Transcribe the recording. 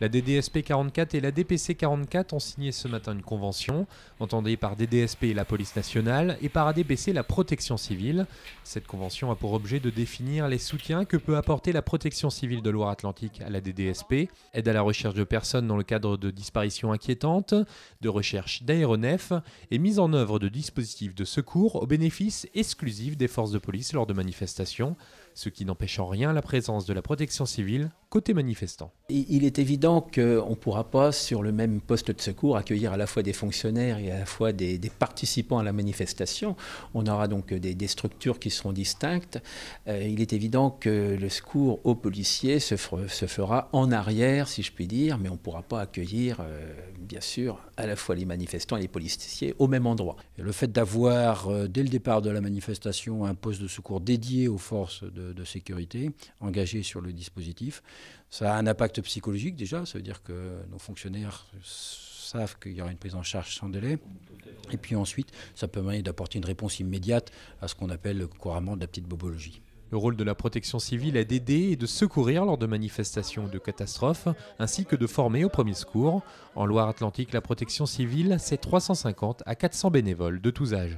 La DDSP 44 et la DPC 44 ont signé ce matin une convention, entendue par DDSP la police nationale et par ADPC la protection civile. Cette convention a pour objet de définir les soutiens que peut apporter la protection civile de Loire-Atlantique à la DDSP, aide à la recherche de personnes dans le cadre de disparitions inquiétantes, de recherche d'aéronefs et mise en œuvre de dispositifs de secours au bénéfice exclusif des forces de police lors de manifestations, ce qui n'empêche en rien la présence de la protection civile côté manifestants. Il est évident qu'on ne pourra pas, sur le même poste de secours, accueillir à la fois des fonctionnaires et à la fois des participants à la manifestation. On aura donc des structures qui seront distinctes. Il est évident que le secours aux policiers se fera en arrière, si je puis dire, mais on ne pourra pas accueillir, bien sûr, à la fois les manifestants et les policiers au même endroit. Et le fait d'avoir, dès le départ de la manifestation, un poste de secours dédié aux forces de sécurité engagées sur le dispositif, ça a un impact psychologique déjà, ça veut dire que nos fonctionnaires savent qu'il y aura une prise en charge sans délai. Et puis ensuite, ça permet d'apporter une réponse immédiate à ce qu'on appelle couramment de la petite bobologie. Le rôle de la protection civile est d'aider et de secourir lors de manifestations ou de catastrophes, ainsi que de former au premier secours. En Loire-Atlantique, la protection civile, c'est 350 à 400 bénévoles de tous âges.